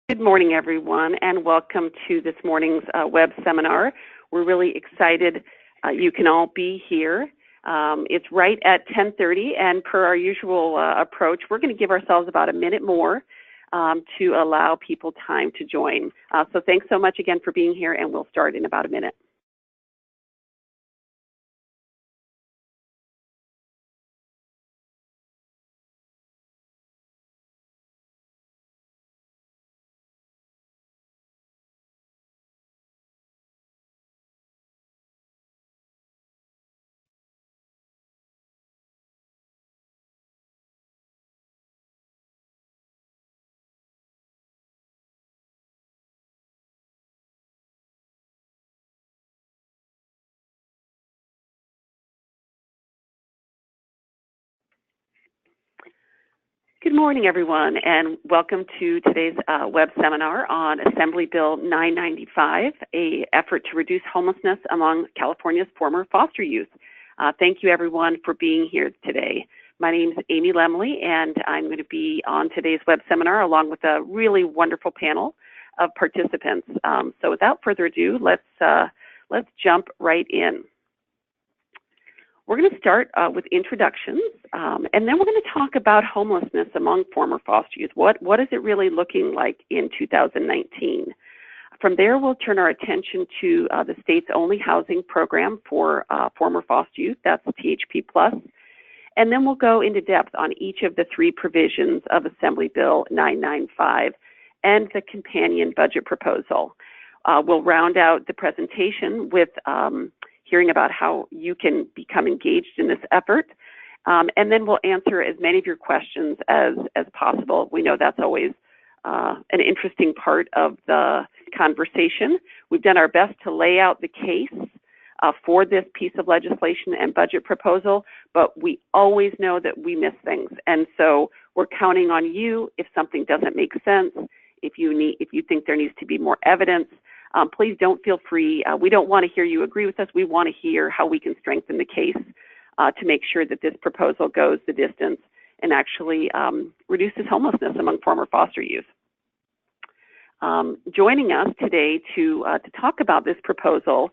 Good morning, everyone, and welcome to this morning's web seminar. We're really excited you can all be here. It's right at 10:30, and per our usual approach, we're going to give ourselves about a minute more to allow people time to join. So thanks so much again for being here, and we'll start in about a minute. Good morning, everyone, and welcome to today's web seminar on Assembly Bill 995, an effort to reduce homelessness among California's former foster youth. Thank you, everyone, for being here today. My name is Amy Lemley, and I'm going to be on today's web seminar along with a really wonderful panel of participants. So without further ado, let's jump right in. We're going to start with introductions, and then we're going to talk about homelessness among former foster youth. What is it really looking like in 2019? From there, we'll turn our attention to the state's only housing program for former foster youth, that's THP Plus, and then we'll go into depth on each of the three provisions of Assembly Bill 995 and the companion budget proposal. We'll round out the presentation with hearing about how you can become engaged in this effort. And then we'll answer as many of your questions as possible. We know that's always an interesting part of the conversation. We've done our best to lay out the case for this piece of legislation and budget proposal, but we always know that we miss things. And so we're counting on you if something doesn't make sense, if you think there needs to be more evidence. Please don't feel free. We don't want to hear you agree with us. We want to hear how we can strengthen the case to make sure that this proposal goes the distance and actually reduces homelessness among former foster youth. Joining us today to talk about this proposal,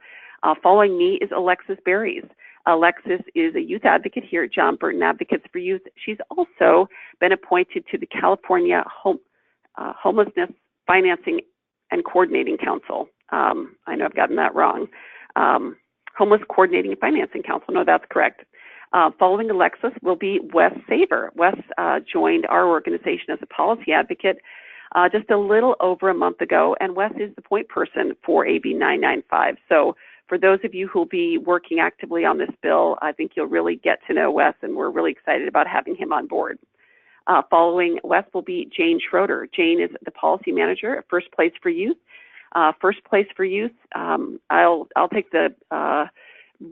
following me, is Alexis Berries. Alexis is a youth advocate here at John Burton Advocates for Youth. She's also been appointed to the California Homelessness Financing and Coordinating Council. I know I've gotten that wrong. Homeless Coordinating and Financing Council. No, that's correct. Following Alexis will be Wes Saver. Wes joined our organization as a policy advocate just a little over a month ago, and Wes is the point person for AB 995. So for those of you who will be working actively on this bill, I think you'll really get to know Wes, and we're really excited about having him on board. Following Wes will be Jane Schroeder. Jane is the policy manager at First Place for Youth. First Place for Youth, I'll take the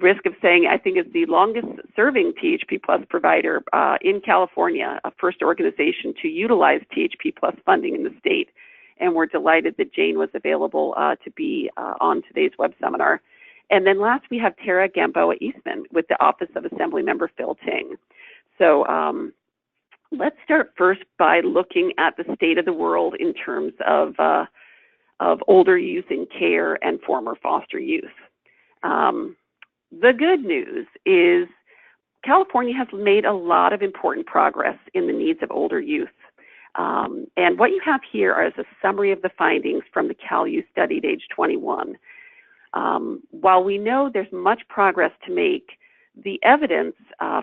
risk of saying I think is the longest serving THP Plus provider in California, a first organization to utilize THP Plus funding in the state. And we're delighted that Jane was available to be on today's web seminar. And then last we have Tara Gamboa Eastman with the Office of Assemblymember Phil Ting. So let's start first by looking at the state of the world in terms of older youth in care and former foster youth. The good news is California has made a lot of important progress in the needs of older youth. And what you have here is a summary of the findings from the Cal Youth Study at age 21. While we know there's much progress to make, the evidence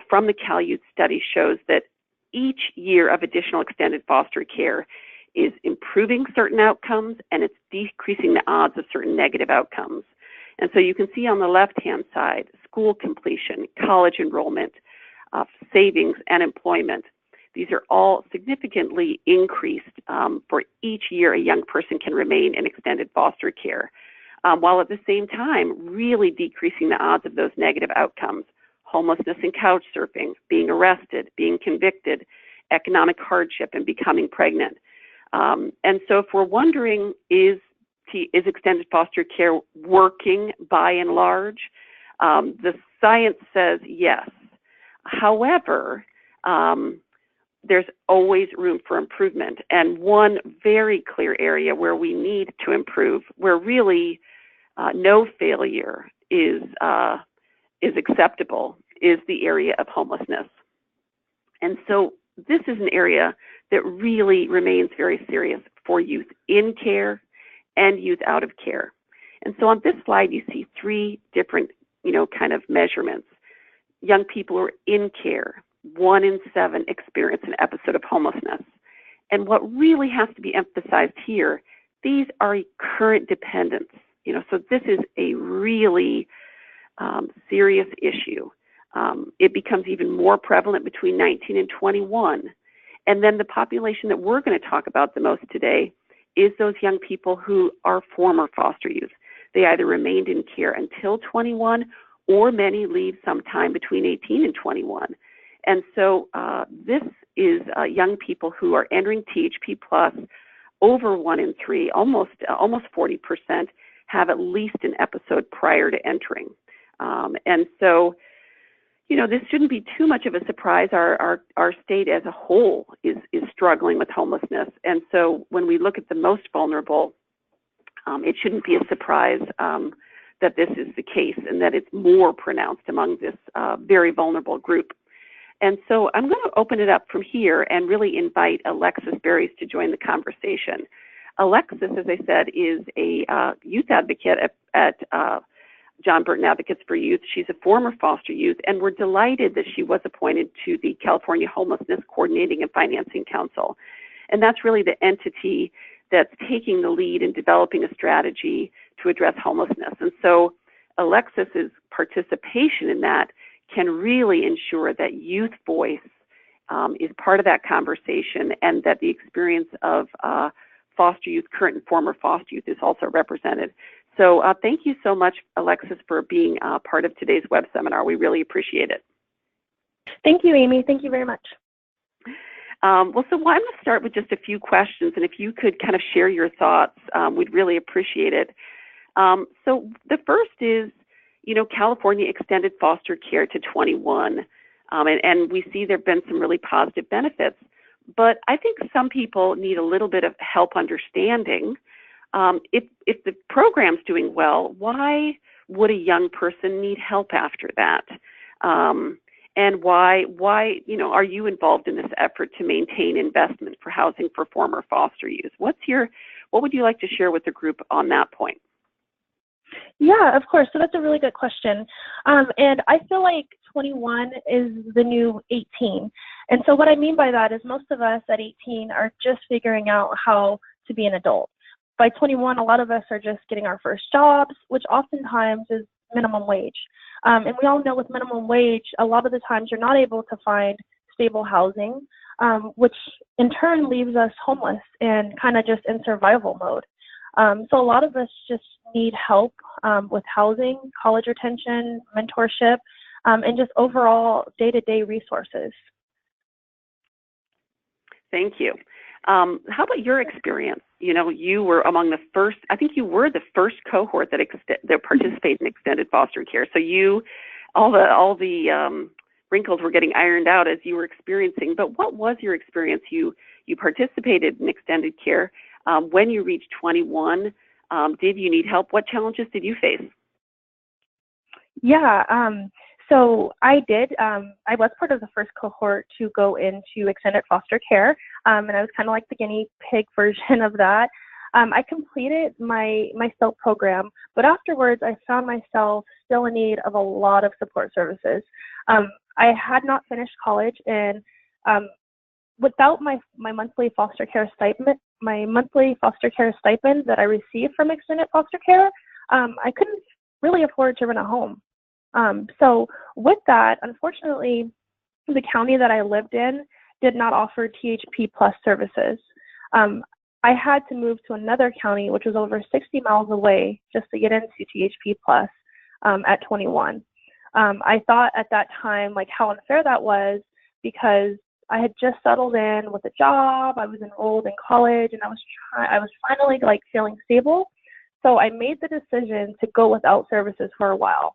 from the Cal Youth Study shows that each year of additional extended foster care is improving certain outcomes, and it's decreasing the odds of certain negative outcomes. And so you can see on the left-hand side, school completion, college enrollment, savings, and employment. These are all significantly increased for each year a young person can remain in extended foster care, while at the same time really decreasing the odds of those negative outcomes: homelessness and couch surfing, being arrested, being convicted, economic hardship, and becoming pregnant. And so if we're wondering, is extended foster care working by and large? The science says yes. However, there's always room for improvement. And one very clear area where we need to improve, where really no failure is acceptable, is the area of homelessness. And so this is an area that really remains very serious for youth in care and youth out of care. And so on this slide, you see three different, kind of measurements. Young people who are in care, 1 in 7 experience an episode of homelessness. And what really has to be emphasized here, these are current dependents. So this is a really serious issue. It becomes even more prevalent between 19 and 21. And then the population that we're going to talk about the most today is those young people who are former foster youth. They either remained in care until 21, or many leave sometime between 18 and 21. And so this is young people who are entering THP Plus. Over 1 in 3, almost 40%, have at least an episode prior to entering. And so, this shouldn't be too much of a surprise. Our state as a whole is struggling with homelessness. And so when we look at the most vulnerable, it shouldn't be a surprise that this is the case and that it's more pronounced among this very vulnerable group. And so I'm going to open it up from here and really invite Alexis Berries to join the conversation. Alexis, as I said, is a youth advocate at John Burton Advocates for Youth. She's a former foster youth, and we're delighted that she was appointed to the California Homelessness Coordinating and Financing Council. And that's really the entity that's taking the lead in developing a strategy to address homelessness. And so Alexis's participation in that can really ensure that youth voice is part of that conversation, and that the experience of foster youth, current and former foster youth, is also represented. So thank you so much, Alexis, for being part of today's web seminar. We really appreciate it. Thank you, Amy. Thank you very much. So I'm going to start with just a few questions, and if you could kind of share your thoughts, we'd really appreciate it. So the first is, California extended foster care to 21, and we see there have been some really positive benefits. But I think some people need a little bit of help understanding if the program's doing well, why would a young person need help after that? And why are you involved in this effort to maintain investment for housing for former foster youth? What would you like to share with the group on that point? Yeah, of course. So that's a really good question. And I feel like 21 is the new 18. And so what I mean by that is most of us at 18 are just figuring out how to be an adult. By 21, a lot of us are just getting our first jobs, which oftentimes is minimum wage. And we all know with minimum wage, a lot of the times you're not able to find stable housing, which in turn leaves us homeless and kind of just in survival mode. So a lot of us just need help with housing, college retention, mentorship, and just overall day-to-day resources. Thank you. How about your experience? You were among the first, I think you were the first cohort that participated in extended foster care. So all the wrinkles were getting ironed out as you were experiencing. But what was your experience? You participated in extended care. When you reached 21, did you need help? What challenges did you face? Yeah, so I did. I was part of the first cohort to go into extended foster care, and I was kind of like the guinea pig version of that. I completed my SELP program, but afterwards I found myself still in need of a lot of support services. I had not finished college, and without my monthly foster care stipend, that I received from extended foster care, I couldn't really afford to rent a home. So with that, unfortunately, the county that I lived in did not offer THP Plus services. I had to move to another county, which was over 60 miles away, just to get into THP Plus at 21. I thought at that time, like, how unfair that was, because I had just settled in with a job, I was enrolled in college, and I was finally like feeling stable. So I made the decision to go without services for a while.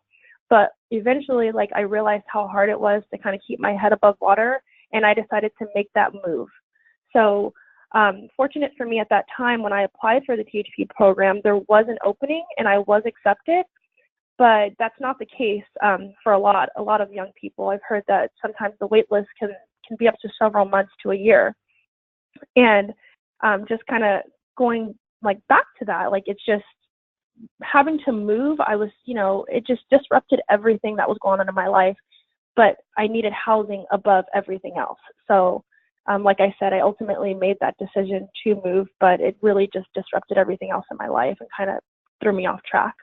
But eventually, like, I realized how hard it was to kind of keep my head above water and I decided to make that move. So fortunate for me at that time, when I applied for the THP program, there was an opening and I was accepted, but that's not the case for a lot of young people. I've heard that sometimes the wait list can be up to several months to a year. And just kind of going like back to that, like it's just having to move. I was, it just disrupted everything that was going on in my life, but I needed housing above everything else. So like I said, I ultimately made that decision to move, but it really just disrupted everything else in my life and kind of threw me off track.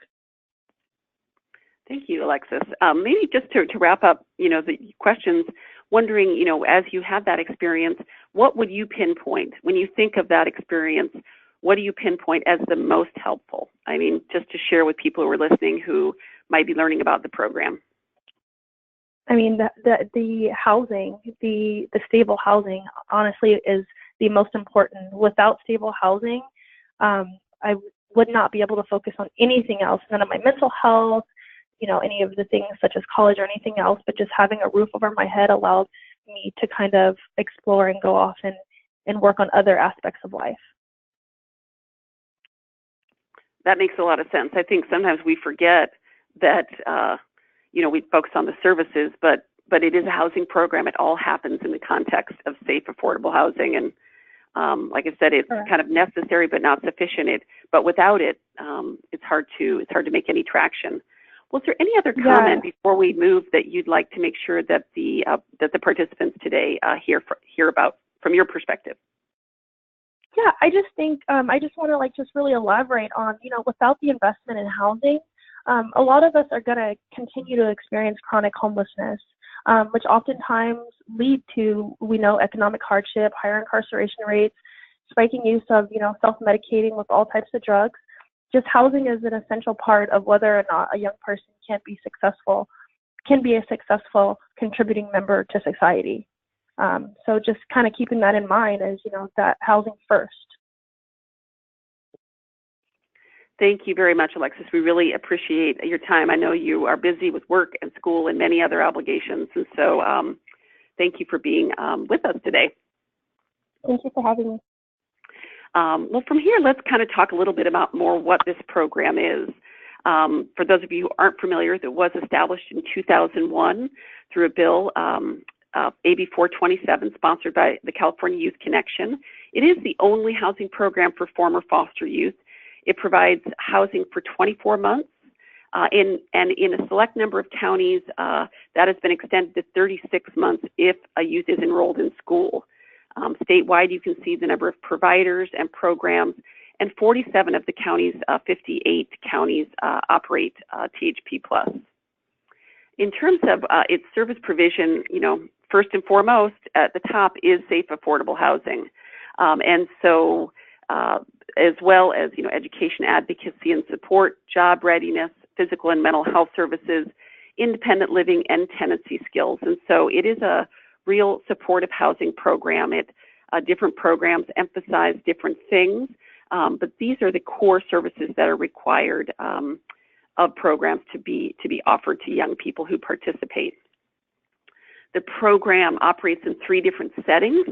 Thank you, Alexis. Maybe just to wrap up, the questions, wondering, as you had that experience, what would you pinpoint when you think of that experience? What do you pinpoint as the most helpful? I mean, just to share with people who are listening who might be learning about the program. I mean, the housing, the stable housing, honestly, is the most important. Without stable housing, I would not be able to focus on anything else, none of my mental health, any of the things such as college or anything else, but just having a roof over my head allowed me to kind of explore and go off and work on other aspects of life. That makes a lot of sense. I think sometimes we forget that, we focus on the services, but it is a housing program. It all happens in the context of safe, affordable housing. And like I said, it's Correct. kind of necessary but not sufficient. But without it, it's hard to make any traction. Was there any other comment before we move that you'd like to make sure that the participants today hear about from your perspective? Yeah, I just think I just want to just really elaborate on, without the investment in housing, a lot of us are going to continue to experience chronic homelessness, which oftentimes lead to, we know, economic hardship, higher incarceration rates, spiking use of, self-medicating with all types of drugs. Just housing is an essential part of whether or not a young person can be a successful contributing member to society. So just kind of keeping that in mind is, that housing first. Thank you very much, Alexis. We really appreciate your time. I know you are busy with work and school and many other obligations, and so thank you for being with us today. Thank you for having me. Well, from here, let's kind of talk a little bit about more what this program is. For those of you who aren't familiar, it was established in 2001 through a bill, AB 427, sponsored by the California Youth Connection. It is the only housing program for former foster youth. It provides housing for 24 months, and in a select number of counties, that has been extended to 36 months if a youth is enrolled in school. Statewide, you can see the number of providers and programs, and 47 of the counties, 58 counties operate THP Plus. In terms of its service provision, first and foremost at the top is safe, affordable housing. And so as well as, education advocacy and support, job readiness, physical and mental health services, independent living, and tenancy skills. And so it is a real supportive housing program. Different programs emphasize different things, but these are the core services that are required of programs to be offered to young people who participate. The program operates in 3 different settings: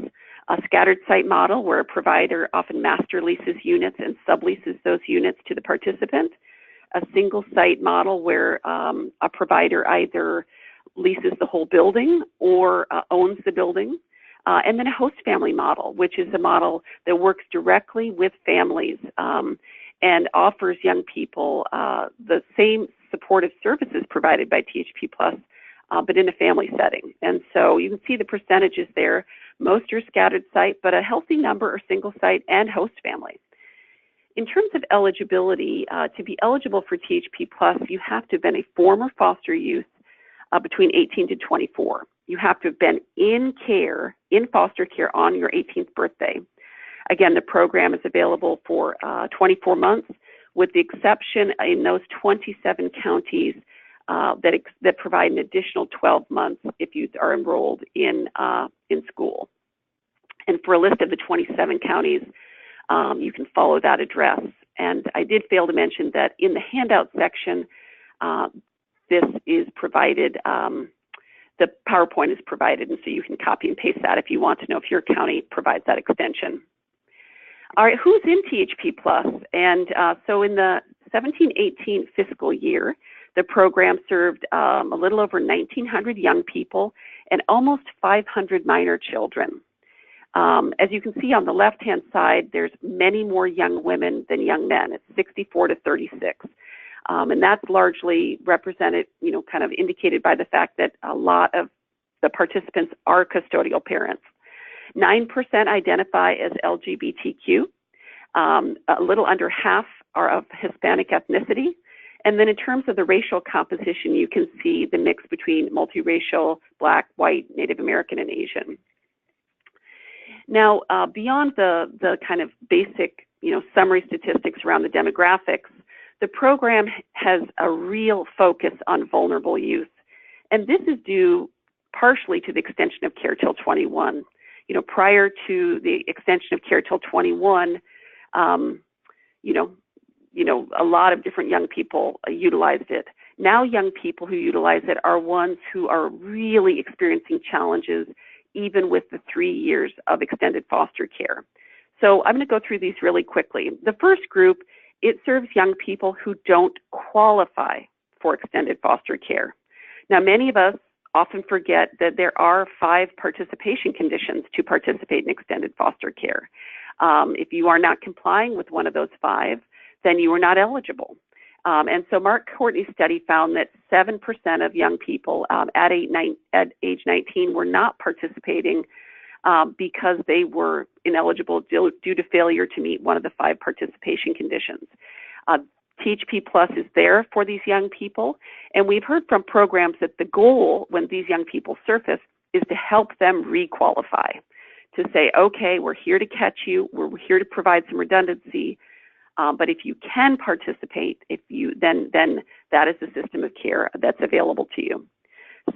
a scattered site model where a provider often master leases units and subleases those units to the participant; a single site model where a provider either leases the whole building or owns the building; and then a host family model, which is a model that works directly with families and offers young people the same supportive services provided by THP Plus, but in a family setting. And so you can see the percentages there. Most are scattered site, but a healthy number are single site and host family. In terms of eligibility, to be eligible for THP Plus, you have to have been a former foster youth between 18 to 24. You have to have been in foster care on your 18th birthday. Again, the program is available for 24 months, with the exception in those 27 counties that provide an additional 12 months if youth are enrolled in school. And for a list of the 27 counties, you can follow that address. And I did fail to mention that in the handout section, this is provided the PowerPoint is provided, and so you can copy and paste that if you want to know if your county provides that extension. All right, who's in THP Plus? And so in the 17-18 fiscal year, the program served a little over 1,900 young people and almost 500 minor children. As you can see on the left-hand side, there's many more young women than young men. It's 64 to 36. And that's largely represented, kind of indicated by the fact that a lot of the participants are custodial parents. 9% identify as LGBTQ. A little under half are of Hispanic ethnicity. And then in terms of the racial composition, you can see the mix between multiracial, Black, white, Native American, and Asian. Now, beyond the kind of basic, summary statistics around the demographics, the program has a real focus on vulnerable youth. And this is due partially to the extension of care till 21. Prior to the extension of care till 21, a lot of different young people utilized it. Now young people who utilize it are ones who are really experiencing challenges even with the 3 years of extended foster care. So I'm going to go through these really quickly. The first group, it serves young people who don't qualify for extended foster care. Now, many of us often forget that there are 5 participation conditions to participate in extended foster care. If you are not complying with one of those 5, then you are not eligible. And so Mark Courtney's study found that 7% of young people at age 19 were not participating because they were ineligible due to failure to meet one of the 5 participation conditions. THP Plus is there for these young people, and we've heard from programs that the goal when these young people surface is to help them re-qualify, to say, okay, we're here to catch you, we're here to provide some redundancy, but if you can participate, then that is the system of care that's available to you.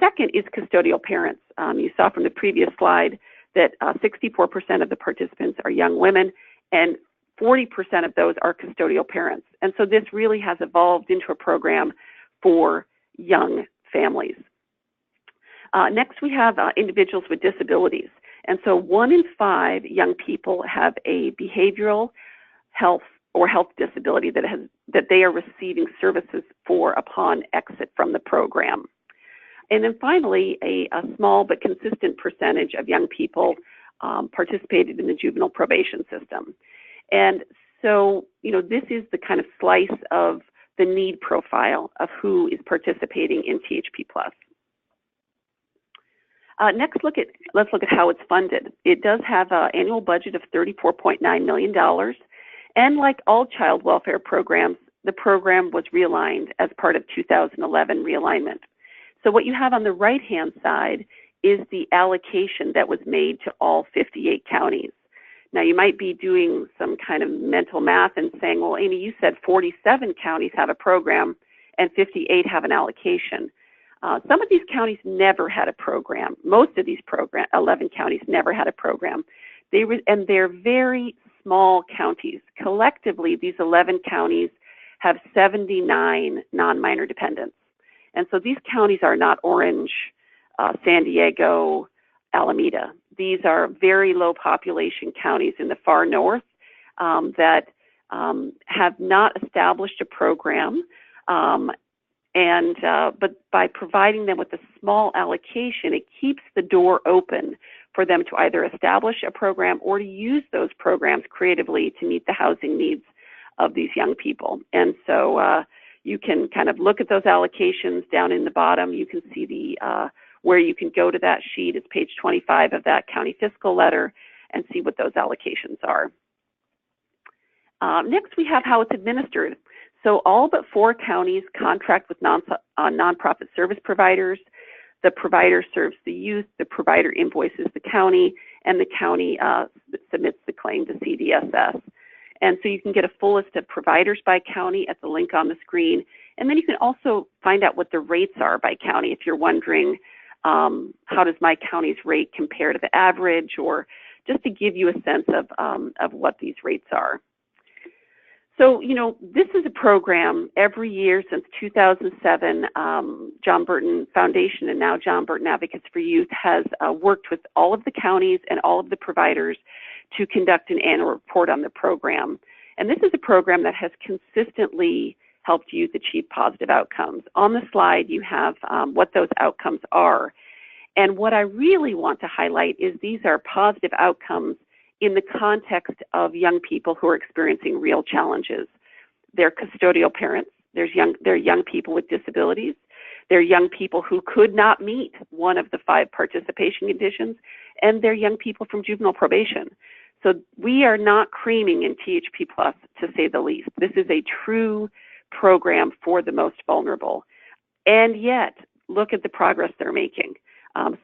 Second is custodial parents. You saw from the previous slide that 64% of the participants are young women, and 40% of those are custodial parents. And so this really has evolved into a program for young families. Next, we have individuals with disabilities. And so 1 in 5 young people have a behavioral health or health disability that they are receiving services for upon exit from the program. And then finally, a small but consistent percentage of young people participated in the juvenile probation system. And so, this is the kind of slice of the need profile of who is participating in THP Plus. Next, let's look at how it's funded. It does have an annual budget of $34.9 million. And like all child welfare programs, the program was realigned as part of 2011 realignment. So what you have on the right-hand side is the allocation that was made to all 58 counties. Now, you might be doing some kind of mental math and saying, well, Amy, you said 47 counties have a program and 58 have an allocation. Some of these counties never had a program. Most of these 11 counties never had a program. And they're very small counties. Collectively, these 11 counties have 79 non-minor dependents. And so these counties are not Orange, San Diego, Alameda. These are very low population counties in the far north that have not established a program. But by providing them with a small allocation, it keeps the door open for them to either establish a program or to use those programs creatively to meet the housing needs of these young people. And so you can kind of look at those allocations down in the bottom. You can see the where you can go to that sheet. It's page 25 of that county fiscal letter and see what those allocations are. Next, we have how it's administered. So all but 4 counties contract with nonprofit service providers. The provider serves the youth, the provider invoices the county, and the county submits the claim to CDSS. And so you can get a full list of providers by county at the link on the screen. And then you can also find out what the rates are by county if you're wondering how does my county's rate compare to the average, or just to give you a sense of what these rates are. So, this is a program every year since 2007. John Burton Foundation and now John Burton Advocates for Youth has worked with all of the counties and all of the providers to conduct an annual report on the program. And this is a program that has consistently helped youth achieve positive outcomes. On the slide, you have what those outcomes are. And what I really want to highlight is these are positive outcomes in the context of young people who are experiencing real challenges. They're custodial parents, they're young people with disabilities, they're young people who could not meet one of the 5 participation conditions, and they're young people from juvenile probation. So we are not creaming in THP Plus, to say the least. This is a true program for the most vulnerable. And yet, look at the progress they're making.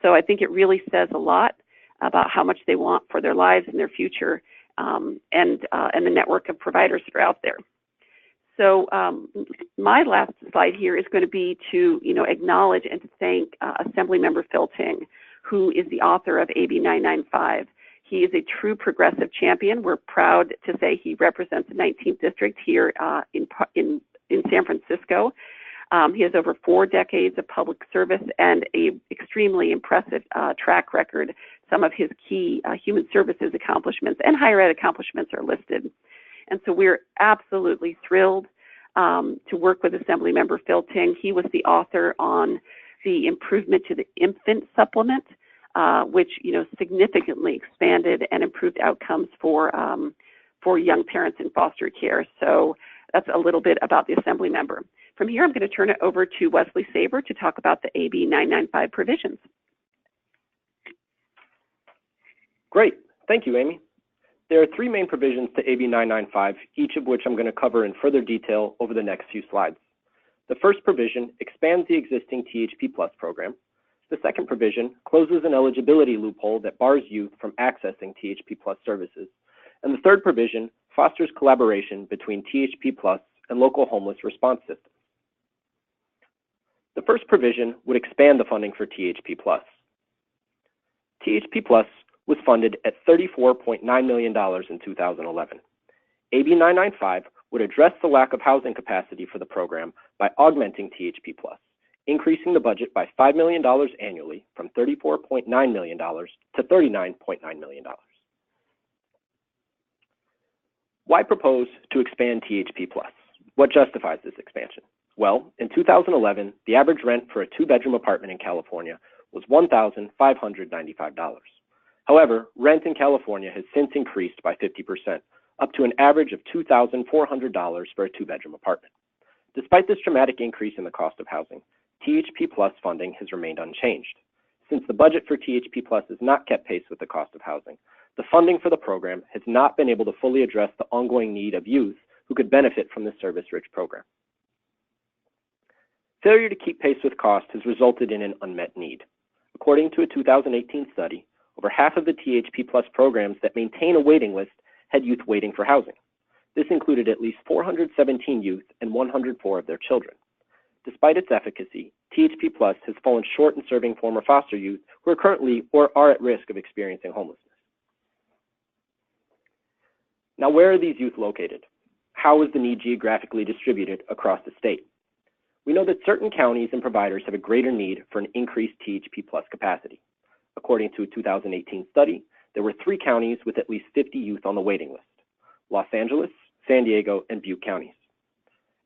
So I think it really says a lot about how much they want for their lives and their future, and the network of providers that are out there. So my last slide here is going to be to acknowledge and to thank Assemblymember Phil Ting, who is the author of AB 995. He is a true progressive champion. We're proud to say he represents the 19th district here in San Francisco. He has over 4 decades of public service and an extremely impressive track record. Some of his key human services accomplishments and higher ed accomplishments are listed. And so we're absolutely thrilled to work with Assemblymember Phil Ting. He was the author on the improvement to the infant supplement, which significantly expanded and improved outcomes for young parents in foster care. So that's a little bit about the Assemblymember. From here, I'm going to turn it over to Wesley Saber to talk about the AB 995 provisions. Great. Thank you, Amy. There are 3 main provisions to AB 995, each of which I'm going to cover in further detail over the next few slides. The first provision expands the existing THP Plus program. The second provision closes an eligibility loophole that bars youth from accessing THP Plus services. And the third provision fosters collaboration between THP Plus and local homeless response systems. The first provision would expand the funding for THP Plus. THP Plus was funded at $34.9 million in 2011. AB 995 would address the lack of housing capacity for the program by augmenting THP Plus, increasing the budget by $5 million annually from $34.9 million to $39.9 million. Why propose to expand THP Plus? What justifies this expansion? Well, in 2011, the average rent for a 2-bedroom apartment in California was $1,595. However, rent in California has since increased by 50%, up to an average of $2,400 for a 2-bedroom apartment. Despite this dramatic increase in the cost of housing, THP Plus funding has remained unchanged. Since the budget for THP Plus has not kept pace with the cost of housing, the funding for the program has not been able to fully address the ongoing need of youth who could benefit from this service-rich program. Failure to keep pace with cost has resulted in an unmet need. According to a 2018 study, over half of the THP Plus programs that maintain a waiting list had youth waiting for housing. This included at least 417 youth and 104 of their children. Despite its efficacy, THP Plus has fallen short in serving former foster youth who are currently or are at risk of experiencing homelessness. Now, where are these youth located? How is the need geographically distributed across the state? We know that certain counties and providers have a greater need for an increased THP Plus capacity. According to a 2018 study, there were 3 counties with at least 50 youth on the waiting list: Los Angeles, San Diego, and Butte counties.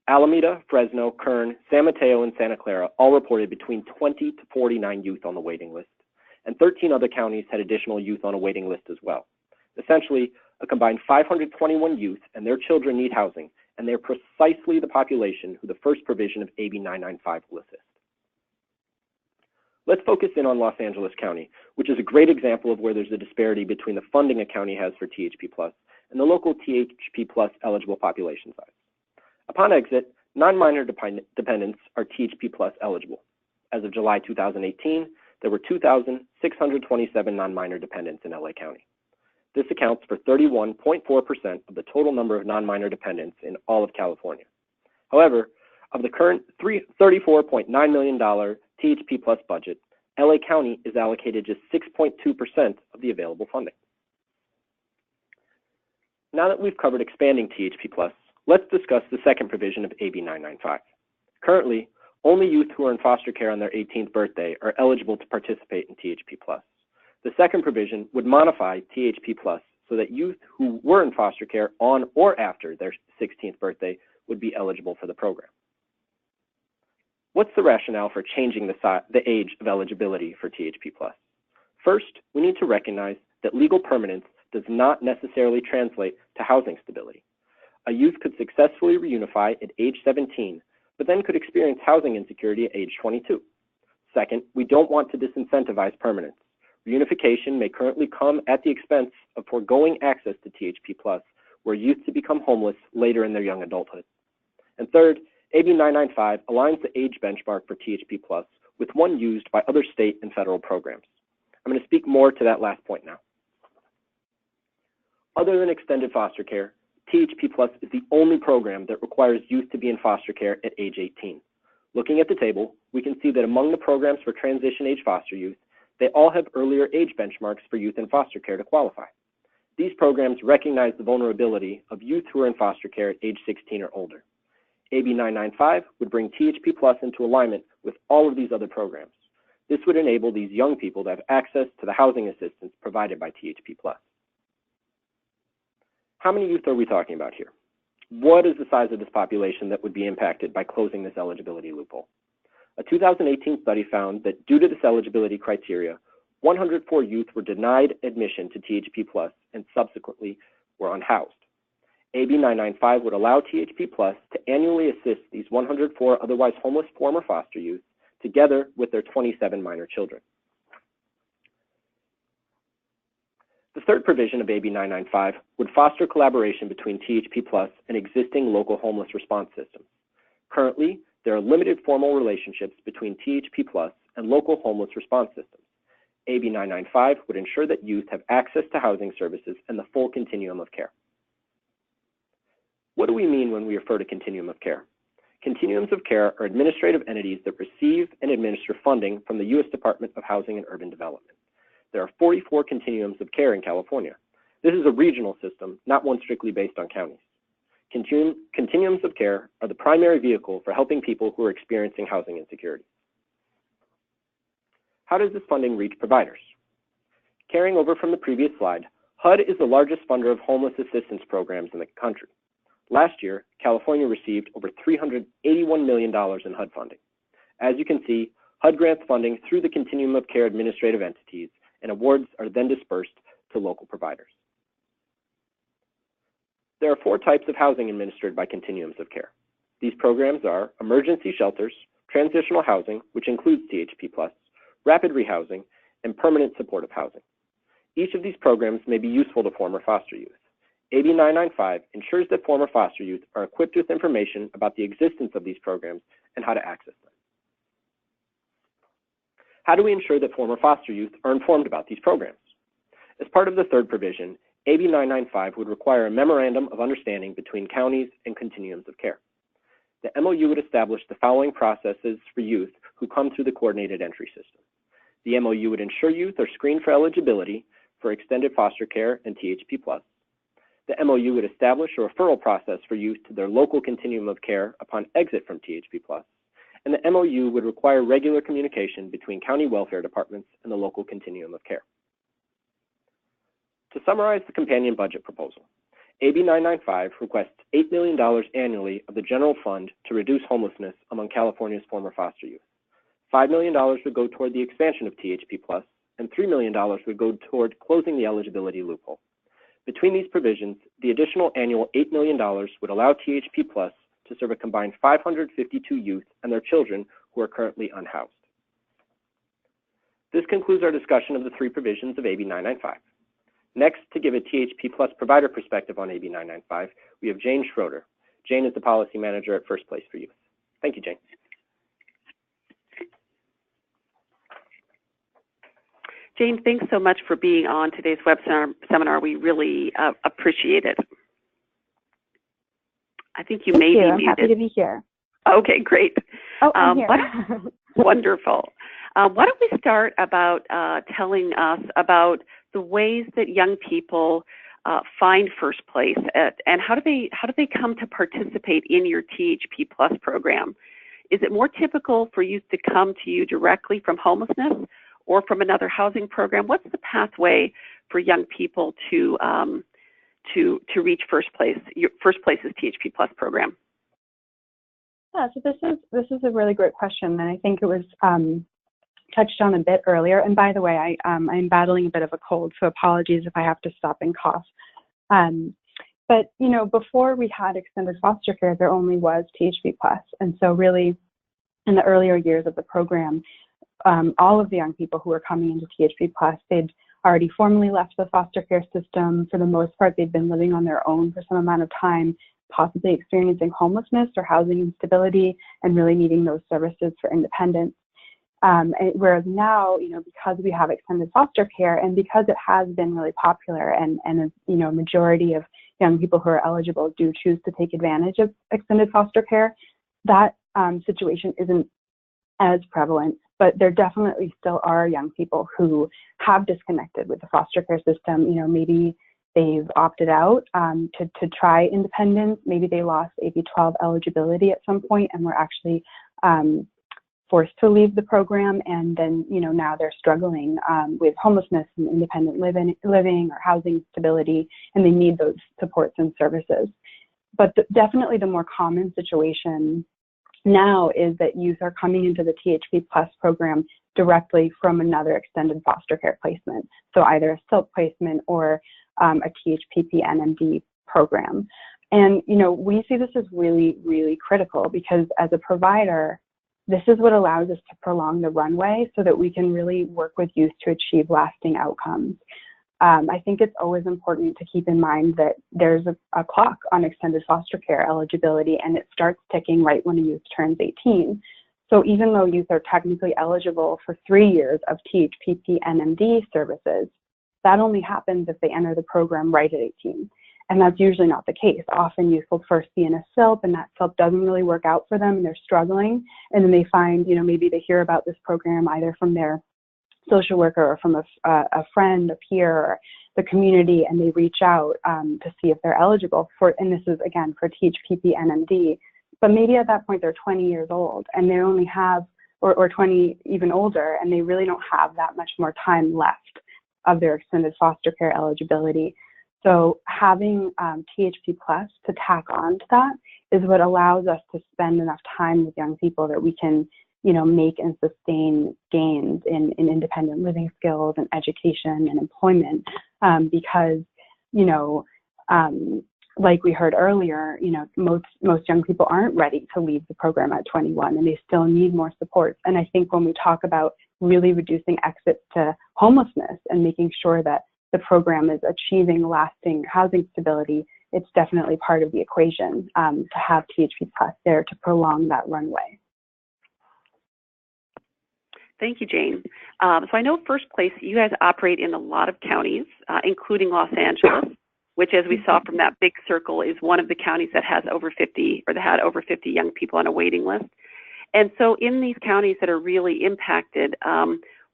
Alameda, Fresno, Kern, San Mateo, and Santa Clara all reported between 20 to 49 youth on the waiting list, and 13 other counties had additional youth on a waiting list as well. Essentially, a combined 521 youth and their children need housing, and they're precisely the population who the first provision of AB 995 will assist. Let's focus in on Los Angeles County, which is a great example of where there's a disparity between the funding a county has for THP Plus and the local THP Plus eligible population size. Upon exit, non-minor dependents are THP Plus eligible. As of July 2018, there were 2,627 non-minor dependents in LA County. This accounts for 31.4% of the total number of non-minor dependents in all of California. However, of the current $34.9 million THP Plus budget, LA County is allocated just 6.2% of the available funding. Now that we've covered expanding THP Plus, let's discuss the second provision of AB 995. Currently, only youth who are in foster care on their 18th birthday are eligible to participate in THP Plus. The second provision would modify THP Plus so that youth who were in foster care on or after their 16th birthday would be eligible for the program. What's the rationale for changing the age of eligibility for THP Plus? First, we need to recognize that legal permanence does not necessarily translate to housing stability. A youth could successfully reunify at age 17, but then could experience housing insecurity at age 22. Second, we don't want to disincentivize permanence. Reunification may currently come at the expense of foregoing access to THP Plus, where youth to become homeless later in their young adulthood. And third, AB 995 aligns the age benchmark for THP Plus with one used by other state and federal programs. I'm going to speak more to that last point now. Other than extended foster care, THP Plus is the only program that requires youth to be in foster care at age 18. Looking at the table, we can see that among the programs for transition age foster youth, they all have earlier age benchmarks for youth in foster care to qualify. These programs recognize the vulnerability of youth who are in foster care at age 16 or older. AB 995 would bring THP Plus into alignment with all of these other programs. This would enable these young people to have access to the housing assistance provided by THP Plus. How many youth are we talking about here? What is the size of this population that would be impacted by closing this eligibility loophole? A 2018 study found that due to this eligibility criteria, 104 youth were denied admission to THP Plus and subsequently were unhoused. AB 995 would allow THP Plus to annually assist these 104 otherwise homeless former foster youth together with their 27 minor children. The third provision of AB 995 would foster collaboration between THP Plus and existing local homeless response systems. Currently, there are limited formal relationships between THP Plus and local homeless response systems. AB 995 would ensure that youth have access to housing services and the full continuum of care. What do we mean when we refer to continuum of care? Continuums of care are administrative entities that receive and administer funding from the U.S. Department of Housing and Urban Development. There are 44 continuums of care in California. This is a regional system, not one strictly based on counties. Continuums of care are the primary vehicle for helping people who are experiencing housing insecurity. How does this funding reach providers? Carrying over from the previous slide, HUD is the largest funder of homeless assistance programs in the country. Last year, California received over $381 million in HUD funding. As you can see, HUD grants funding through the continuum of care administrative entities, and awards are then dispersed to local providers. There are 4 types of housing administered by continuums of care. These programs are emergency shelters, transitional housing, which includes THP Plus, rapid rehousing, and permanent supportive housing. Each of these programs may be useful to former foster youth. AB 995 ensures that former foster youth are equipped with information about the existence of these programs and how to access them. How do we ensure that former foster youth are informed about these programs? As part of the third provision, AB 995 would require a memorandum of understanding between counties and continuums of care. The MOU would establish the following processes for youth who come through the coordinated entry system. The MOU would ensure youth are screened for eligibility for extended foster care and THP Plus. The MOU would establish a referral process for youth to their local continuum of care upon exit from THP Plus. And the MOU would require regular communication between county welfare departments and the local continuum of care. To summarize the companion budget proposal, AB 995 requests $8 million annually of the general fund to reduce homelessness among California's former foster youth. $5 million would go toward the expansion of THP Plus, and $3 million would go toward closing the eligibility loophole. Between these provisions, the additional annual $8 million would allow THP Plus to serve a combined 552 youth and their children who are currently unhoused. This concludes our discussion of the 3 provisions of AB 995. Next, to give a THP Plus provider perspective on AB 995, we have Jane Schroeder. Jane is the policy manager at First Place for Youth. Thank you, Jane. Jane, thanks so much for being on today's seminar. We really appreciate it. I think you may be muted. I'm happy to be here. Okay, great. Oh, I'm here. Wonderful. Why don't we start about telling us about the ways that young people find first place, and how do they come to participate in your THP Plus program? Is it more typical for youth to come to you directly from homelessness or from another housing program? What's the pathway for young people to reach first place? Your first place is THP Plus program. Yeah, so this is a really great question, and I think it was touched on a bit earlier. And by the way, I'm battling a bit of a cold, so apologies if I have to stop and cough. But you know, before we had extended foster care, there only was THP Plus, and so really, in the earlier years of the program, all of the young people who were coming into THP Plus, they'd already formally left the foster care system. For the most part, they'd been living on their own for some amount of time, possibly experiencing homelessness or housing instability, and really needing those services for independence. Whereas now, you know, because we have extended foster care and because it has been really popular and you know, majority of young people who are eligible do choose to take advantage of extended foster care, that situation isn't as prevalent, but there definitely still are young people who have disconnected with the foster care system. You know, maybe they've opted out to try independence. Maybe they lost AB 12 eligibility at some point and were actually forced to leave the program, and then, you know, now they're struggling with homelessness and independent living or housing stability, and they need those supports and services. But definitely the more common situation now is that youth are coming into the THP Plus program directly from another extended foster care placement. So either a SILP placement or a THPP NMD program. And, you know, we see this as really, really critical because as a provider, this is what allows us to prolong the runway so that we can really work with youth to achieve lasting outcomes. I think it's always important to keep in mind that there's a clock on extended foster care eligibility, and it starts ticking right when a youth turns 18. So even though youth are technically eligible for 3 years of THPP NMD services, that only happens if they enter the program right at 18. And that's usually not the case. Often youth will first be in a SILP, and that SILP doesn't really work out for them, and they're struggling. And then they find, you know, maybe they hear about this program either from their social worker or from a friend, a peer, or the community, and they reach out to see if they're eligible for, and this is again for THPP NMD, but maybe at that point they're 20 years old and they only have, or 20 even older, and they really don't have that much more time left of their extended foster care eligibility. So having THP Plus to tack on to that is what allows us to spend enough time with young people that we can, you know, make and sustain gains in independent living skills and education and employment, because, you know, like we heard earlier, you know, most young people aren't ready to leave the program at 21, and they still need more support. And I think when we talk about really reducing exits to homelessness and making sure that the program is achieving lasting housing stability, it's definitely part of the equation to have THP Plus there to prolong that runway. Thank you, Jane. So I know First Place, you guys operate in a lot of counties, including Los Angeles, which, as we saw from that big circle, is one of the counties that has over 50, or that had over 50 young people on a waiting list. And so in these counties that are really impacted,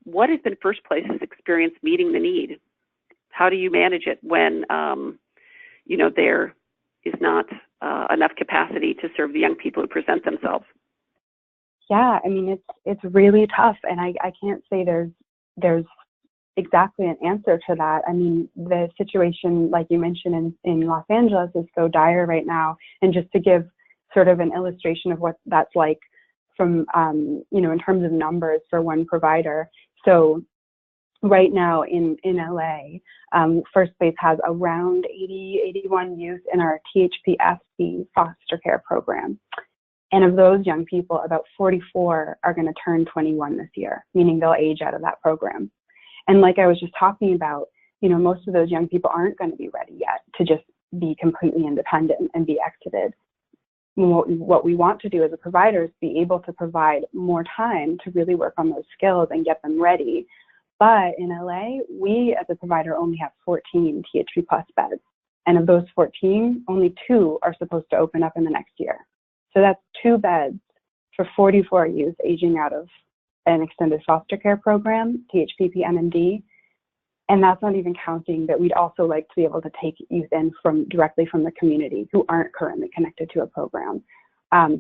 what has been First Place's experience meeting the need? How do you manage it when, you know, there is not enough capacity to serve the young people who present themselves? Yeah, I mean, it's really tough, and I can't say there's exactly an answer to that. I mean, the situation, like you mentioned, in Los Angeles is so dire right now. And just to give sort of an illustration of what that's like from, you know, in terms of numbers for one provider. So right now in LA, First Place has around 81 youth in our THPSC foster care program. And of those young people, about 44 are going to turn 21 this year, meaning they'll age out of that program. And like I was just talking about, you know, most of those young people aren't going to be ready yet to just be completely independent and be exited. What we want to do as a provider is be able to provide more time to really work on those skills and get them ready. But in LA, we as a provider only have 14 THP Plus beds. And of those 14, only 2 are supposed to open up in the next year. So that's 2 beds for 44 youth aging out of an extended foster care program, THPP NMD. And that's not even counting that we'd also like to be able to take youth in directly from the community who aren't currently connected to a program.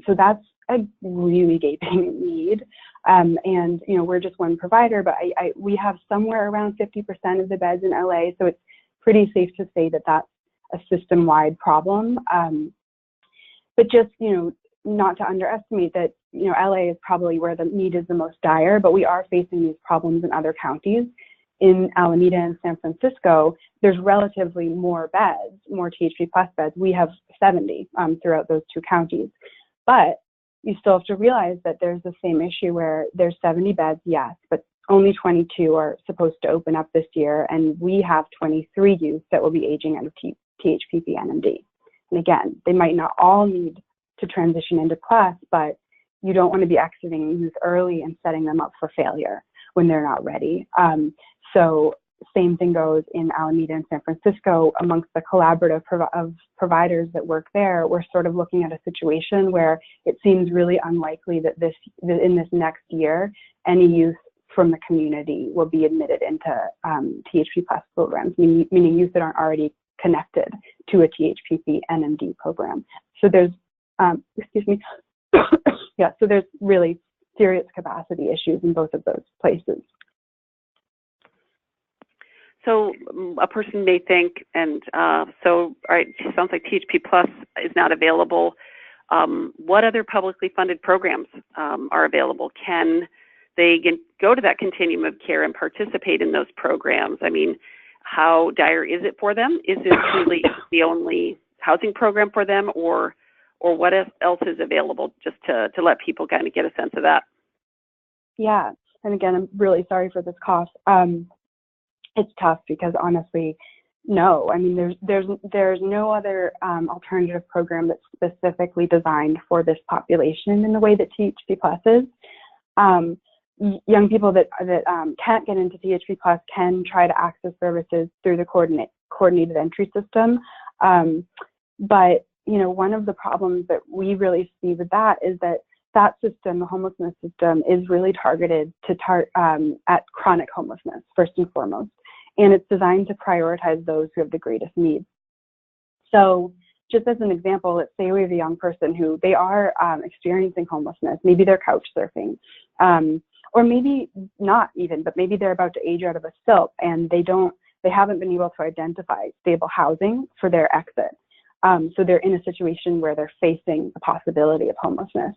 So that's a really gaping need. And, you know, we're just one provider, but we have somewhere around 50% of the beds in LA. So it's pretty safe to say that that's a system-wide problem. But just, you know, not to underestimate that, you know, LA is probably where the need is the most dire, but we are facing these problems in other counties. In Alameda and San Francisco, there's relatively more beds, more THP Plus beds. We have 70 throughout those two counties. But you still have to realize that there's the same issue where there's 70 beds, yes, but only 22 are supposed to open up this year, and we have 23 youth that will be aging out of THPP NMD. And again, they might not all need to transition into Plus, but you don't want to be exiting youth early and setting them up for failure when they're not ready. So same thing goes in Alameda and San Francisco. Amongst the collaborative of providers that work there, we're sort of looking at a situation where it seems really unlikely that in this next year, any youth from the community will be admitted into THP Plus programs, meaning youth that aren't already connected to a THPP NMD program. So there's, yeah, so there's really serious capacity issues in both of those places. So a person may think, and so, all right, it sounds like THP Plus is not available. What other publicly funded programs are available? Can they go to that continuum of care and participate in those programs? I mean, how dire is it for them? Is this really the only housing program for them, or what else is available, just to let people kind of get a sense of that? Yeah, and again, I'm really sorry for this cough. It's tough because honestly, no. I mean, there's no other alternative program that's specifically designed for this population in the way that THP Plus is. Young people that can't get into THP Plus can try to access services through the coordinated entry system. But you know, one of the problems that we really see with that is that system, the homelessness system, is really targeted at chronic homelessness first and foremost. And it's designed to prioritize those who have the greatest need. So just as an example, let's say we have a young person who they are experiencing homelessness. Maybe they're couch surfing, or maybe not even, but maybe they're about to age out of a SILP and they haven't been able to identify stable housing for their exit. So they're in a situation where they're facing the possibility of homelessness.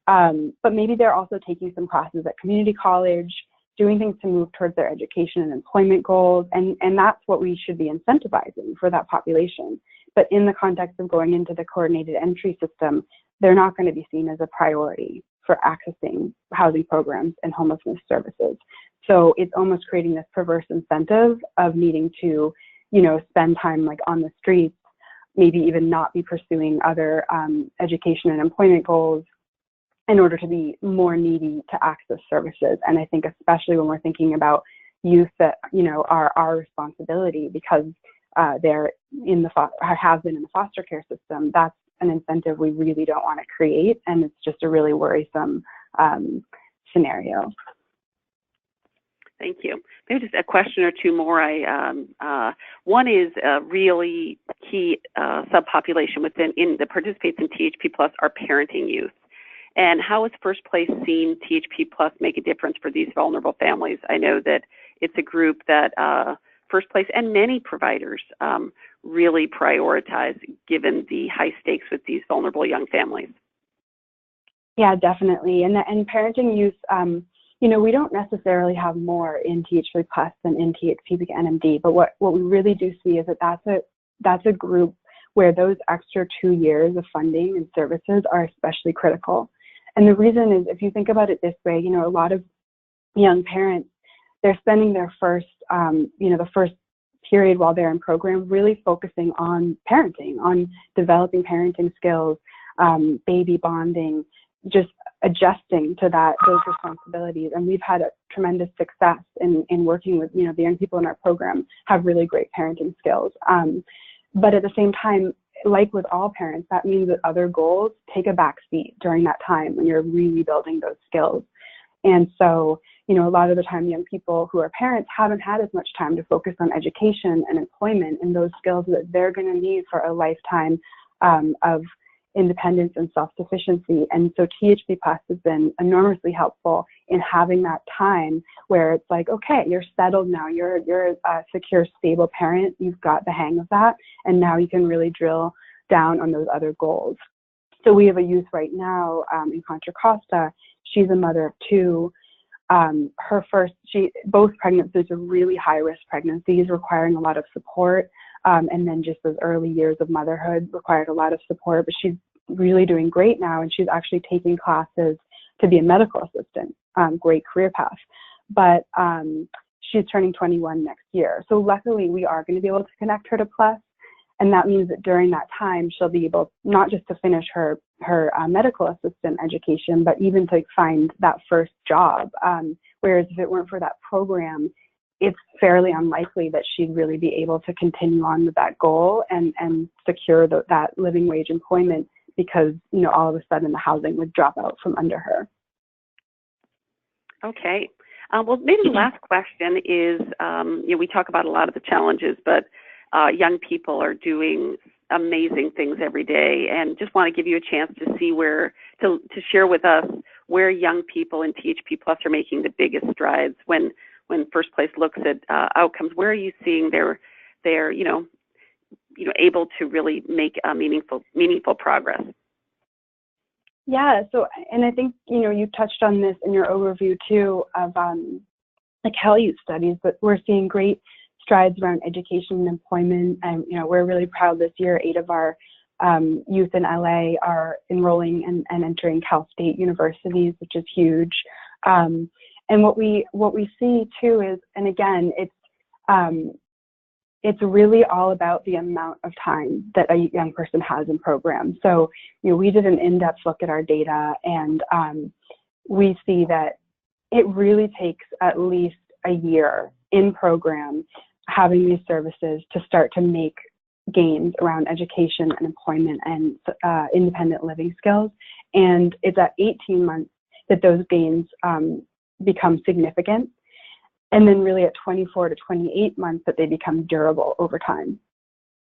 But maybe they're also taking some classes at community college, doing things to move towards their education and employment goals, and that's what we should be incentivizing for that population. But in the context of going into the coordinated entry system, they're not going to be seen as a priority for accessing housing programs and homelessness services. So it's almost creating this perverse incentive of needing to, you know, spend time like on the streets, maybe even not be pursuing other education and employment goals in order to be more needy to access services. And I think especially when we're thinking about youth that, you know, are our responsibility because they're have been in the foster care system, that's an incentive we really don't want to create. And it's just a really worrisome scenario. Thank you. Maybe just a question or two more. One is a really key subpopulation that participates in THP Plus are parenting youth. And how has First Place seen THP Plus make a difference for these vulnerable families? I know that it's a group that First Place and many providers really prioritize given the high stakes with these vulnerable young families. Yeah, definitely. And parenting youth, you know, we don't necessarily have more in THP Plus than in THP NMD, but what we really do see is that's a group where those extra 2 years of funding and services are especially critical. And the reason is, if you think about it this way, you know, a lot of young parents, they're spending their first, the first period while they're in program really focusing on parenting, on developing parenting skills, baby bonding, just adjusting to those responsibilities. And we've had a tremendous success in working with, you know, the young people in our program have really great parenting skills. But at the same time, like with all parents, that means that other goals take a back seat during that time when you're really building those skills. And so, you know, a lot of the time young people who are parents haven't had as much time to focus on education and employment and those skills that they're going to need for a lifetime of independence and self-sufficiency. And so THP Plus has been enormously helpful in having that time where it's like, okay, you're settled now, you're a secure, stable parent, you've got the hang of that, and now you can really drill down on those other goals. So we have a youth right now in Contra Costa. She's a mother of two. Both pregnancies are really high-risk pregnancies requiring a lot of support. And then just those early years of motherhood required a lot of support, but she's really doing great now, and she's actually taking classes to be a medical assistant, great career path. But she's turning 21 next year. So luckily we are going to be able to connect her to Plus, and that means that during that time she'll be able not just to finish her medical assistant education, but even to find that first job. Whereas if it weren't for that program, it's fairly unlikely that she'd really be able to continue on with that goal and secure that living wage employment, because, you know, all of a sudden the housing would drop out from under her. Okay. Well, maybe the last question is, you know, we talk about a lot of the challenges, but young people are doing amazing things every day, and just want to give you a chance to see to share with us where young people in THP Plus are making the biggest strides. When First Place looks at outcomes, where are you seeing they're able to really make a meaningful progress? Yeah. So, and I think, you know, you touched on this in your overview too of like Hell Youth studies, but we're seeing great strides around education and employment. And, you know, we're really proud this year, 8 of our youth in LA are enrolling and entering Cal State universities, which is huge. And what we see too is, and again, it's really all about the amount of time that a young person has in programs. So, you know, we did an in-depth look at our data, and we see that it really takes at least a year in program having these services to start to make gains around education and employment and independent living skills. And it's at 18 months that those gains become significant. And then really at 24 to 28 months that they become durable over time.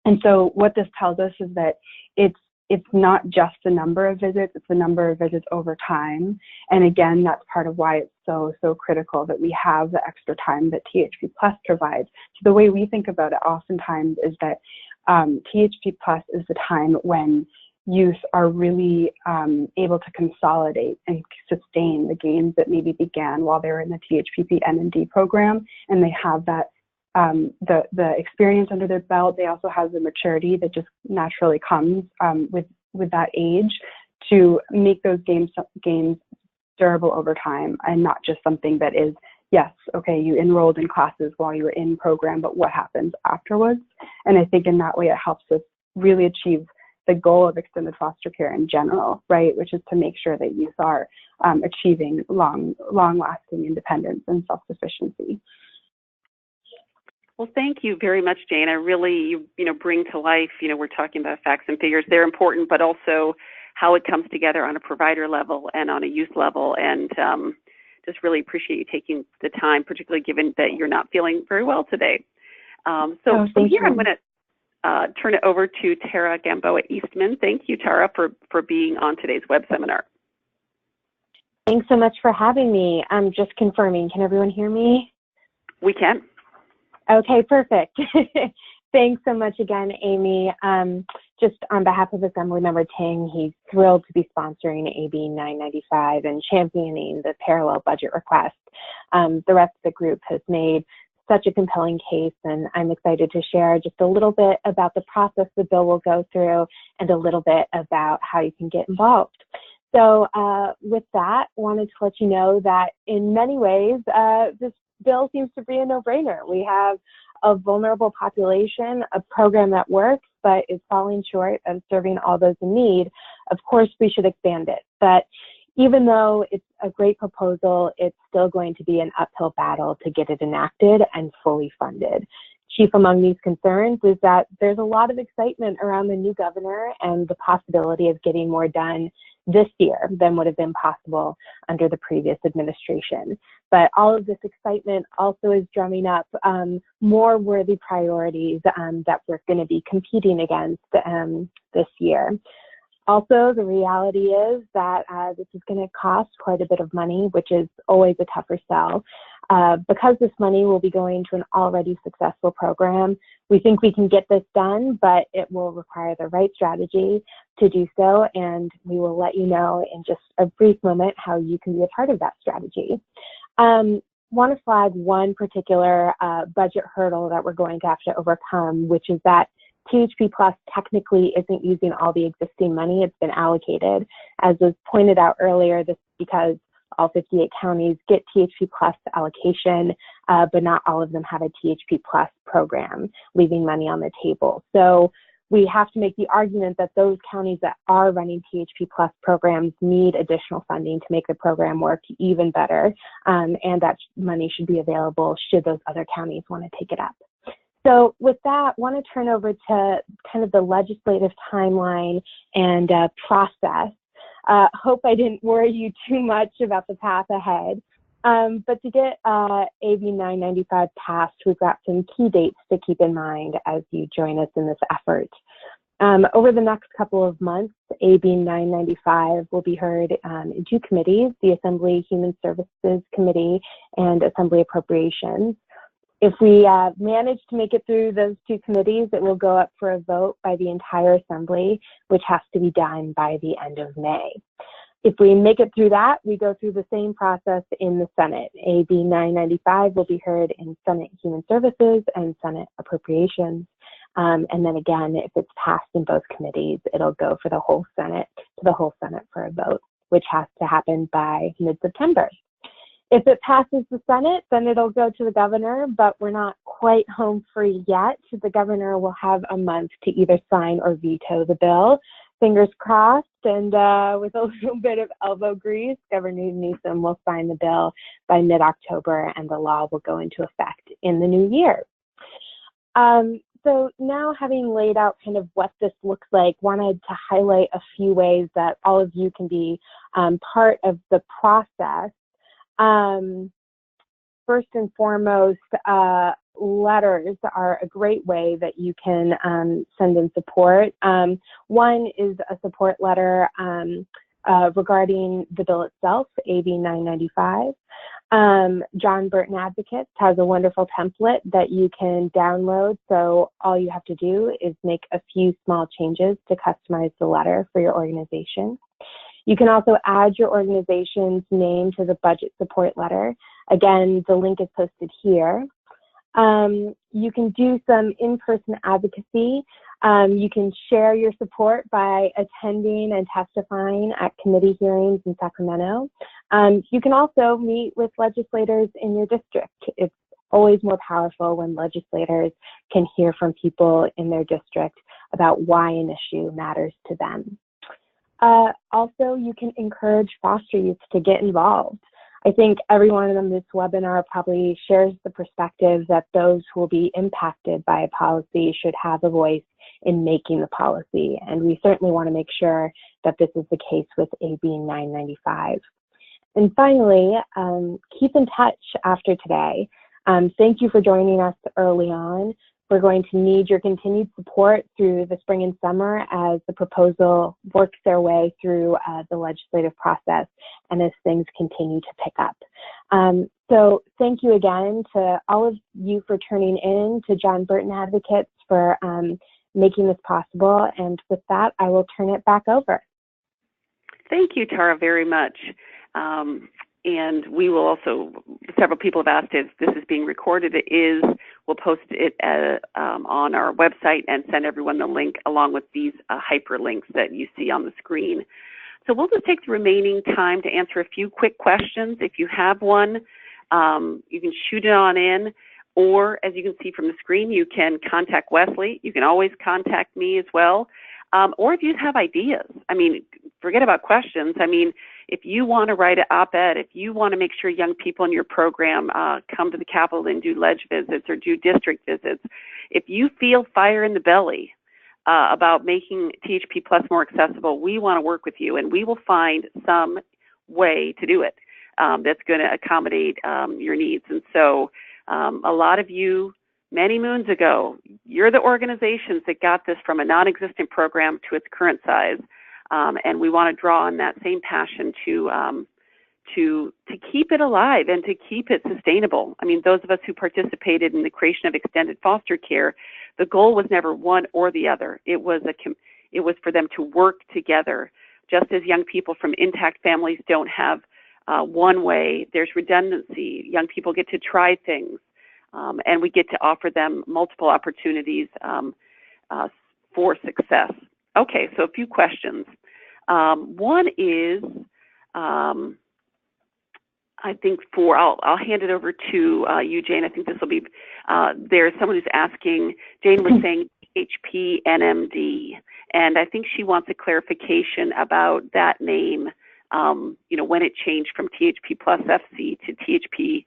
And so what this tells us is that it's not just the number of visits, it's the number of visits over time. And again, that's part of why it's so critical that we have the extra time that THP Plus provides. So the way we think about it oftentimes is that THP Plus is the time when youth are really able to consolidate and sustain the gains that maybe began while they were in the THPP N&D program, and they have that the experience under their belt. They also have the maturity that just naturally comes with that age to make those gains durable over time, and not just something that is, yes, okay, you enrolled in classes while you were in program, but what happens afterwards? And I think in that way it helps us really achieve the goal of extended foster care in general, right, which is to make sure that youth are achieving long-lasting independence and self-sufficiency. Well, thank you very much, Jane. I really, bring to life, we're talking about facts and figures. They're important, but also how it comes together on a provider level and on a youth level. And just really appreciate you taking the time, particularly given that you're not feeling very well today. From here, I'm going to turn it over to Tara Gamboa Eastman. Thank you, Tara, for being on today's web seminar. Thanks so much for having me. I'm just confirming. Can everyone hear me? We can. Okay, perfect. Thanks so much again, Amy. Just on behalf of Assemblymember Ting, he's thrilled to be sponsoring AB 995 and championing the parallel budget request. The rest of the group has made such a compelling case, and I'm excited to share just a little bit about the process the bill will go through and a little bit about how you can get involved. So with that, wanted to let you know that in many ways, this bill seems to be a no-brainer. We have a vulnerable population, a program that works, but is falling short of serving all those in need. Of course, we should expand it. But even though it's a great proposal, it's still going to be an uphill battle to get it enacted and fully funded. Chief among these concerns is that there's a lot of excitement around the new governor and the possibility of getting more done this year than would have been possible under the previous administration. But all of this excitement also is drumming up more worthy priorities that we're going to be competing against this year. Also, the reality is that this is going to cost quite a bit of money, which is always a tougher sell. Because this money will be going to an already successful program, we think we can get this done, but it will require the right strategy to do so, and we will let you know in just a brief moment how you can be a part of that strategy. Want to flag one particular budget hurdle that we're going to have to overcome, which is that THP Plus technically isn't using all the existing money it's been allocated. As was pointed out earlier, this is because all 58 counties get THP Plus allocation, but not all of them have a THP Plus program, leaving money on the table. So we have to make the argument that those counties that are running THP Plus programs need additional funding to make the program work even better, and that money should be available should those other counties want to take it up. So with that, I want to turn over to kind of the legislative timeline and process. Hope I didn't worry you too much about the path ahead. But to get AB 995 passed, we've got some key dates to keep in mind as you join us in this effort. Over the next couple of months, AB 995 will be heard in two committees, the Assembly Human Services Committee and Assembly Appropriations. If we manage to make it through those two committees, it will go up for a vote by the entire Assembly, which has to be done by the end of May. If we make it through that, we go through the same process in the Senate. AB 995 will be heard in Senate Human Services and Senate Appropriations. And then again, if it's passed in both committees, it'll go for the whole Senate, to the whole Senate for a vote, which has to happen by mid-September. If it passes the Senate, then it'll go to the governor, but we're not quite home free yet. The governor will have a month to either sign or veto the bill. Fingers crossed, and with a little bit of elbow grease, Governor Newsom will sign the bill by mid-October, and the law will go into effect in the new year. So now, having laid out kind of what this looks like, wanted to highlight a few ways that all of you can be part of the process. First and foremost, letters are a great way that you can send in support. One is a support letter regarding the bill itself, AB 995. John Burton Advocates has a wonderful template that you can download, so all you have to do is make a few small changes to customize the letter for your organization. You can also add your organization's name to the budget support letter. Again, the link is posted here. You can do some in-person advocacy. You can share your support by attending and testifying at committee hearings in Sacramento. You can also meet with legislators in your district. It's always more powerful when legislators can hear from people in their district about why an issue matters to them. Also, you can encourage foster youth to get involved. I think everyone on this webinar probably shares the perspective that those who will be impacted by a policy should have a voice in making the policy, and we certainly want to make sure that this is the case with AB 995. And finally, keep in touch after today. Thank you for joining us early on. We're going to need your continued support through the spring and summer as the proposal works their way through the legislative process and as things continue to pick up. So thank you again to all of you for turning in, to John Burton Advocates for making this possible. And with that, I will turn it back over. Thank you, Tara, very much. And we will also, several people have asked if this is being recorded. It is. We'll post it on our website and send everyone the link along with these hyperlinks that you see on the screen. So we'll just take the remaining time to answer a few quick questions. If you have one, you can shoot it on in, or as you can see from the screen, you can contact Wesley. You can always contact me as well. Or if you have ideas, I mean, forget about questions. I mean, if you want to write an op-ed, if you want to make sure young people in your program come to the Capitol and do ledge visits or do district visits, if you feel fire in the belly about making THP Plus more accessible, we want to work with you, and we will find some way to do it that's going to accommodate your needs. And so a lot of you, many moons ago, you're the organizations that got this from a non-existent program to its current size, and we want to draw on that same passion to keep it alive and to keep it sustainable. I mean, those of us who participated in the creation of extended foster care, the goal was never one or the other. It was for them to work together. Just as young people from intact families don't have one way, there's redundancy. Young people get to try things, and we get to offer them multiple opportunities for success. Okay, so a few questions. One is, I think I'll hand it over to you, Jane. I think this will be, there's someone who's asking, Jane was saying THP NMD, and I think she wants a clarification about that name, when it changed from THP Plus FC to THP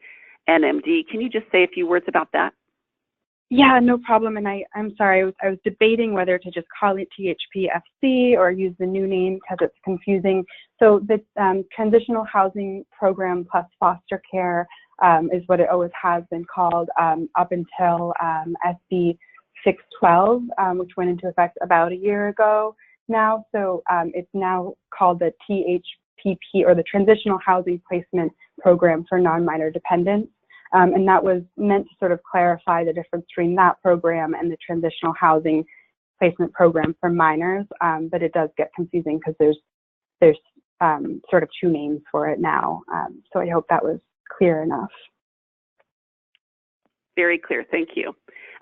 NMD. Can you just say a few words about that? Yeah, no problem. And I'm sorry, I was debating whether to just call it THP FC or use the new name because it's confusing. So the Transitional Housing Program plus Foster Care is what it always has been called up until SB 612, which went into effect about a year ago now. So it's now called the THPP, or the Transitional Housing Placement Program for Non-Minor Dependents. And that was meant to sort of clarify the difference between that program and the Transitional Housing Placement Program for minors. But it does get confusing because there's sort of two names for it now. So I hope that was clear enough. Very clear, thank you.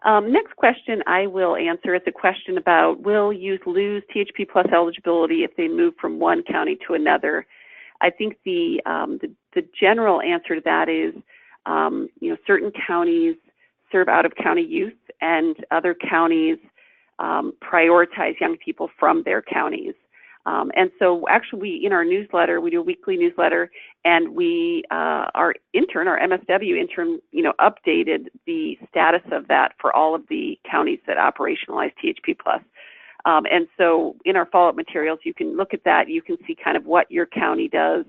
Next question I will answer is a question about, will youth lose THP Plus eligibility if they move from one county to another? I think the general answer to that is, certain counties serve out-of-county youth, and other counties prioritize young people from their counties. And so actually in our newsletter, we do a weekly newsletter, and our MSW intern, updated the status of that for all of the counties that operationalize THP Plus. And so in our follow-up materials, you can look at that. You can see kind of what your county does,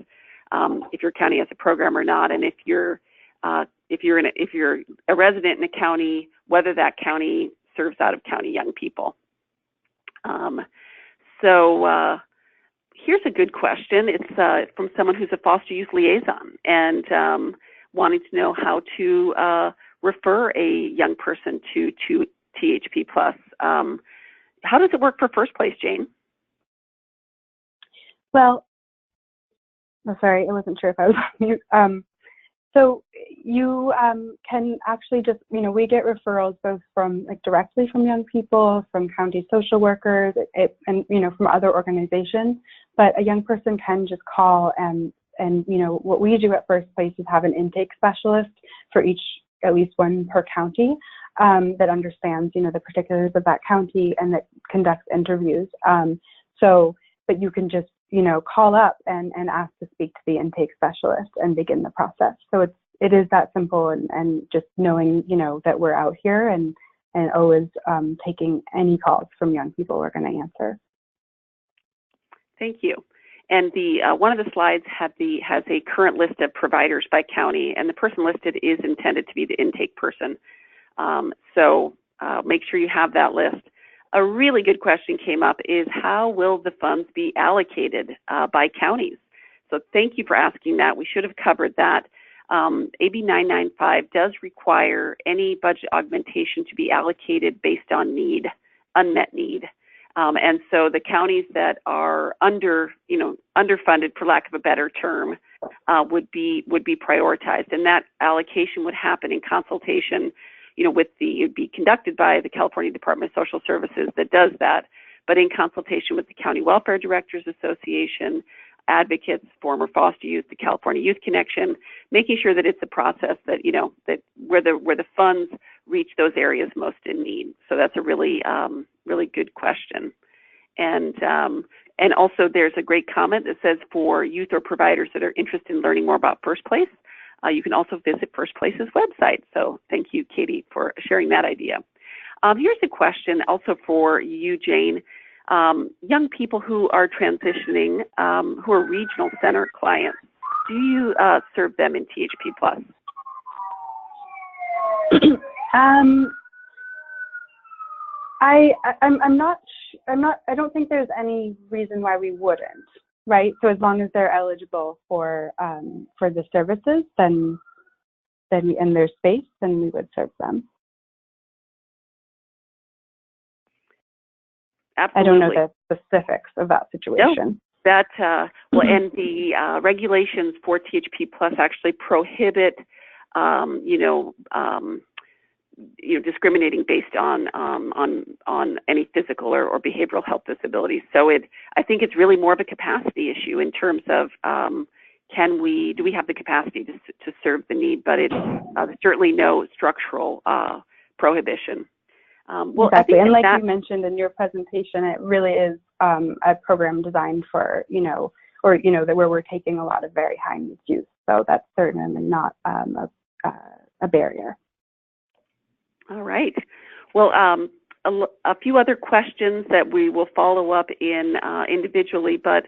if your county has a program or not, and if you're a resident in a county, whether that county serves out-of-county young people. So here's a good question. It's from someone who's a foster youth liaison and wanting to know how to refer a young person to THP Plus. How does it work for First Place, Jane? Well, sorry, I wasn't sure if I was on mute. So you can actually just, we get referrals both from directly from young people, from county social workers, and from other organizations. But a young person can just call and what we do at First Place is have an intake specialist for at least one per county that understands the particulars of that county and that conducts interviews. But you can just call up and ask to speak to the intake specialist and begin the process. So it is that simple, and just knowing, that we're out here and always taking any calls from young people we're going to answer. Thank you. And one of the slides has a current list of providers by county, and the person listed is intended to be the intake person. So make sure you have that list. A really good question came up is, how will the funds be allocated by counties? So thank you for asking that. We should have covered that. AB 995 does require any budget augmentation to be allocated based on need, unmet need. And so the counties that are underfunded, for lack of a better term, would be prioritized, and that allocation would happen in consultation, it'd be conducted by the California Department of Social Services that does that, but in consultation with the County Welfare Directors Association, advocates, former foster youth, the California Youth Connection, making sure that it's a process that that where the funds reach those areas most in need. So that's a really good question. And also there's a great comment that says, for youth or providers that are interested in learning more about First Place, you can also visit First Place's website. So thank you, Katie, for sharing that idea. Here's a question also for you, Jane. Young people who are transitioning, who are regional center clients, do you serve them in THP Plus? I don't think there's any reason why we wouldn't, right? So as long as they're eligible for the services, then in their space, then we would serve them. Absolutely. I don't know the specifics of that situation. No, well, and the regulations for THP Plus actually prohibit, discriminating based on any physical or behavioral health disabilities. So I think it's really more of a capacity issue in terms of do we have the capacity to serve the need, but it's certainly no structural prohibition. Well, exactly, and like you mentioned in your presentation, it really is a program designed for, where we're taking a lot of very high needs youth. So that's certainly not a barrier. All right. Well, a few other questions that we will follow up in individually, but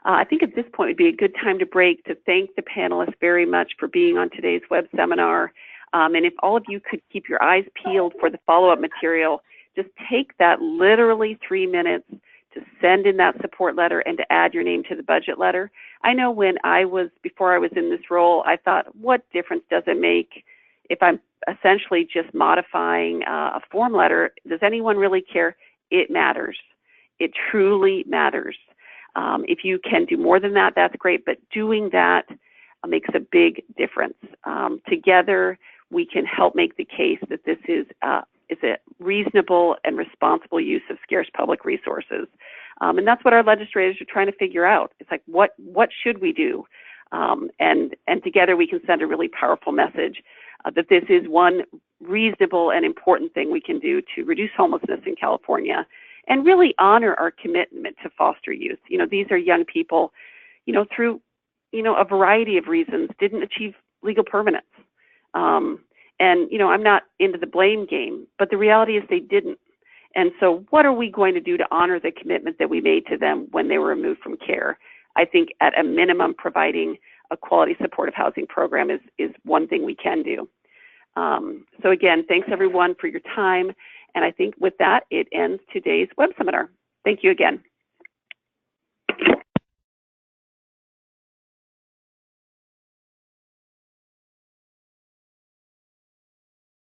I think at this point would be a good time to break to thank the panelists very much for being on today's web seminar. And if all of you could keep your eyes peeled for the follow-up material, just take that literally 3 minutes to send in that support letter and to add your name to the budget letter. I know before I was in this role, I thought, what difference does it make if I'm essentially just modifying a form letter? Does anyone really care? It matters. It truly matters. If you can do more than that, that's great, but doing that makes a big difference. Together, we can help make the case that this is a reasonable and responsible use of scarce public resources. And that's what our legislators are trying to figure out. It's like, what should we do? And together we can send a really powerful message that this is one reasonable and important thing we can do to reduce homelessness in California and really honor our commitment to foster youth. These are young people, through, a variety of reasons didn't achieve legal permanence. And I'm not into the blame game, but the reality is they didn't. And so what are we going to do to honor the commitment that we made to them when they were removed from care? I think at a minimum, providing a quality supportive housing program is one thing we can do. So again, thanks everyone for your time. And I think with that, it ends today's web seminar. Thank you again.